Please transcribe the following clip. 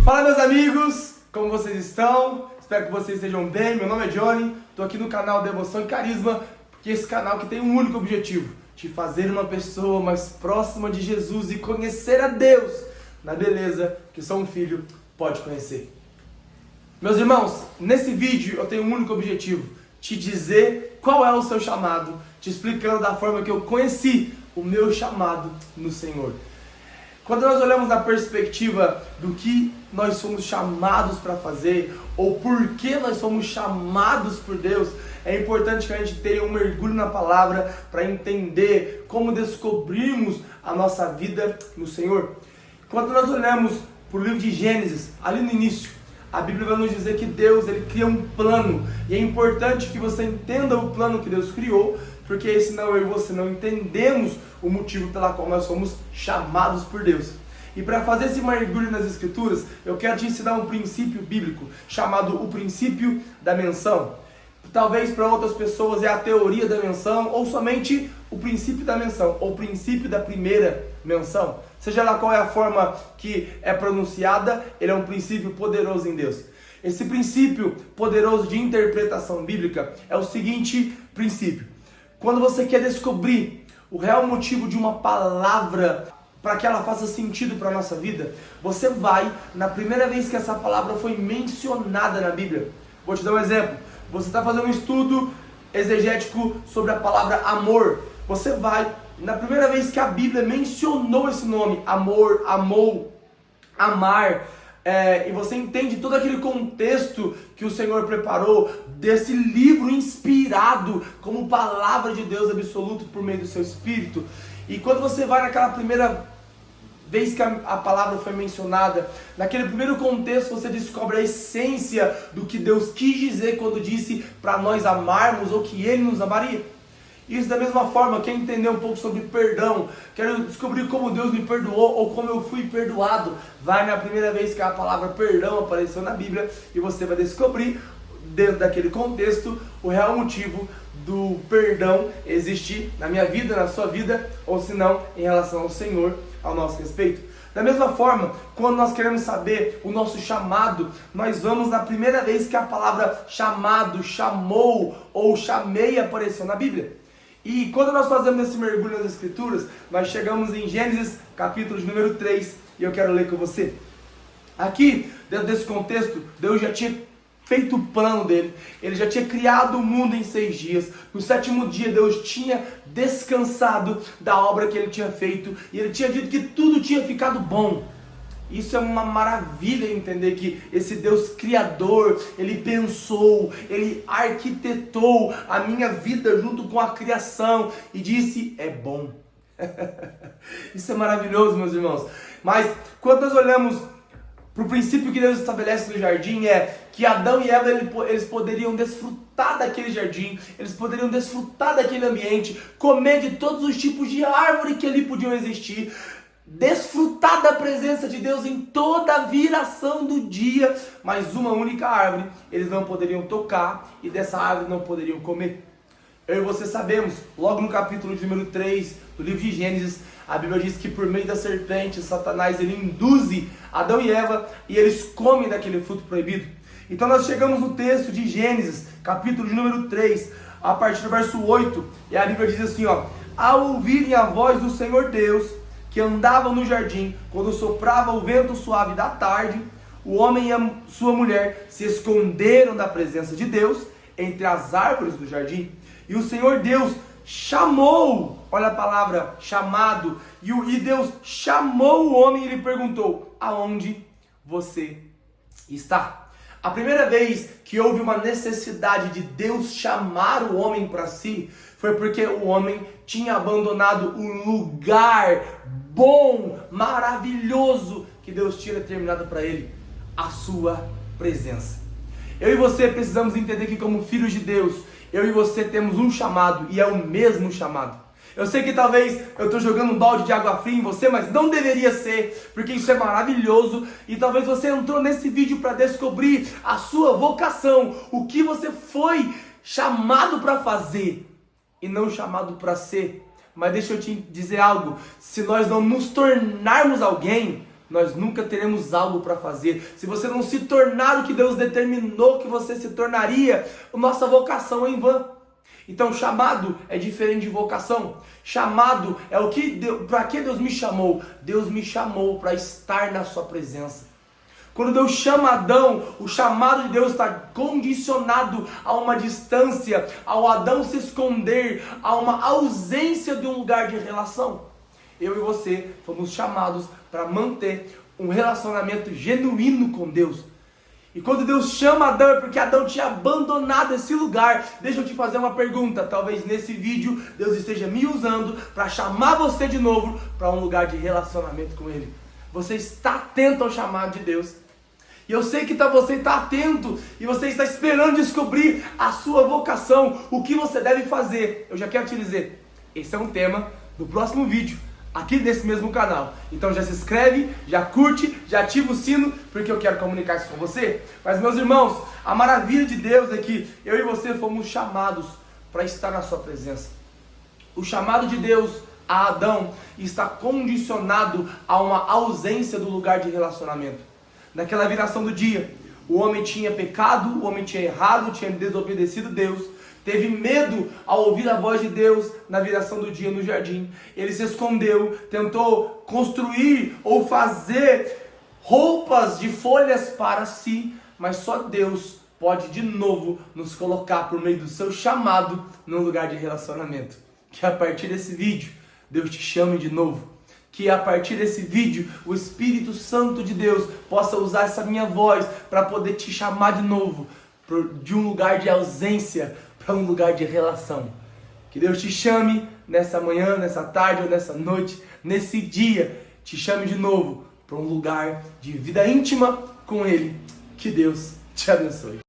Fala, meus amigos, como vocês estão? Espero que vocês estejam bem. Meu nome é Johnny, estou aqui no canal Devoção e Carisma, porque esse canal que tem um único objetivo: te fazer uma pessoa mais próxima de Jesus e conhecer a Deus na beleza que só um filho pode conhecer. Meus irmãos, nesse vídeo eu tenho um único objetivo: te dizer qual é o seu chamado, te explicando da forma que eu conheci o meu chamado no Senhor. Quando nós olhamos na perspectiva do que nós fomos chamados para fazer, ou por que nós fomos chamados por Deus, é importante que a gente tenha um mergulho na palavra para entender como descobrirmos a nossa vida no Senhor. Quando nós olhamos para o livro de Gênesis, ali no início, a Bíblia vai nos dizer que Deus ele cria um plano, e é importante que você entenda o plano que Deus criou, porque senão eu e você não entendemos o motivo pela qual nós somos chamados por Deus. E para fazer esse mergulho nas Escrituras, eu quero te ensinar um princípio bíblico chamado o princípio da menção. Talvez para outras pessoas é a teoria da menção, ou somente o princípio da menção, ou o princípio da primeira menção. Seja lá qual é a forma que é pronunciada, ele é um princípio poderoso em Deus. Esse princípio poderoso de interpretação bíblica é o seguinte princípio: quando você quer descobrir o real motivo de uma palavra para que ela faça sentido para a nossa vida, você vai na primeira vez que essa palavra foi mencionada na Bíblia. Vou te dar um exemplo. Você está fazendo um estudo exegético sobre a palavra amor. Você vai, na primeira vez que a Bíblia mencionou esse nome, amor, amou, amar, e você entende todo aquele contexto que o Senhor preparou desse livro inspirado como palavra de Deus absoluto por meio do seu Espírito. E quando você vai naquela primeira vez que a palavra foi mencionada, naquele primeiro contexto você descobre a essência do que Deus quis dizer quando disse para nós amarmos, ou que Ele nos amaria. Isso da mesma forma, quer entender um pouco sobre perdão, quero descobrir como Deus me perdoou ou como eu fui perdoado, vai na primeira vez que a palavra perdão apareceu na Bíblia e você vai descobrir, dentro daquele contexto, o real motivo do perdão existir na minha vida, na sua vida, ou se não, em relação ao Senhor, ao nosso respeito. Da mesma forma, quando nós queremos saber o nosso chamado, nós vamos na primeira vez que a palavra chamado, chamou ou chamei apareceu na Bíblia. E quando nós fazemos esse mergulho nas Escrituras, nós chegamos em Gênesis, capítulo de número 3, e eu quero ler com você. Aqui, dentro desse contexto, Deus já tinha feito o plano dele, ele já tinha criado o mundo em 6 dias, no 7º dia Deus tinha descansado da obra que ele tinha feito, e ele tinha dito que tudo tinha ficado bom. Isso é uma maravilha entender que esse Deus criador, ele pensou, ele arquitetou a minha vida junto com a criação e disse, é bom. Isso é maravilhoso, meus irmãos. Mas quando nós olhamos para o princípio que Deus estabelece no jardim, é que Adão e Eva eles poderiam desfrutar daquele jardim, eles poderiam desfrutar daquele ambiente, comer de todos os tipos de árvore que ali podiam existir, desfrutar da presença de Deus em toda a viração do dia, mas uma única árvore eles não poderiam tocar e dessa árvore não poderiam comer. Eu e você sabemos, logo no capítulo de número 3 do livro de Gênesis, a Bíblia diz que por meio da serpente, Satanás, ele induz Adão e Eva e eles comem daquele fruto proibido. Então nós chegamos no texto de Gênesis, capítulo de número 3, a partir do verso 8, e a Bíblia diz assim, ao ouvirem a voz do Senhor Deus, que andavam no jardim, quando soprava o vento suave da tarde, o homem e a sua mulher se esconderam da presença de Deus entre as árvores do jardim. E o Senhor Deus chamou, olha a palavra chamado, e Deus chamou o homem e lhe perguntou, aonde você está? A primeira vez que houve uma necessidade de Deus chamar o homem para si, foi porque o homem tinha abandonado o lugar bom, maravilhoso que Deus tinha determinado para ele, a sua presença. Eu e você precisamos entender que como filhos de Deus, eu e você temos um chamado e é o mesmo chamado. Eu sei que talvez eu estou jogando um balde de água fria em você, mas não deveria ser, porque isso é maravilhoso. E talvez você entrou nesse vídeo para descobrir a sua vocação, o que você foi chamado para fazer e não chamado para ser. Mas deixa eu te dizer algo, se nós não nos tornarmos alguém, nós nunca teremos algo para fazer. Se você não se tornar o que Deus determinou que você se tornaria, a nossa vocação é em vão. Então chamado é diferente de vocação. Chamado é o que para que Deus me chamou? Deus me chamou para estar na sua presença. Quando Deus chama Adão, o chamado de Deus está condicionado a uma distância, ao Adão se esconder, a uma ausência de um lugar de relação. Eu e você fomos chamados para manter um relacionamento genuíno com Deus. E quando Deus chama Adão é porque Adão tinha abandonado esse lugar. Deixa eu te fazer uma pergunta. Talvez nesse vídeo Deus esteja me usando para chamar você de novo para um lugar de relacionamento com Ele. Você está atento ao chamado de Deus. E eu sei que você está atento e você está esperando descobrir a sua vocação, o que você deve fazer. Eu já quero te dizer, esse é um tema do próximo vídeo, aqui nesse mesmo canal. Então já se inscreve, já curte, já ativa o sino, porque eu quero comunicar isso com você. Mas meus irmãos, a maravilha de Deus é que eu e você fomos chamados para estar na sua presença. O chamado de Deus a Adão está condicionado a uma ausência do lugar de relacionamento. Naquela viração do dia, o homem tinha pecado, o homem tinha errado, tinha desobedecido Deus, teve medo ao ouvir a voz de Deus na viração do dia no jardim. Ele se escondeu, tentou construir ou fazer roupas de folhas para si, mas só Deus pode de novo nos colocar por meio do seu chamado num lugar de relacionamento. Que a partir desse vídeo, Deus te chame de novo. Que a partir desse vídeo, o Espírito Santo de Deus possa usar essa minha voz para poder te chamar de novo, de um lugar de ausência para um lugar de relação. Que Deus te chame nessa manhã, nessa tarde ou nessa noite, nesse dia, te chame de novo para um lugar de vida íntima com Ele. Que Deus te abençoe.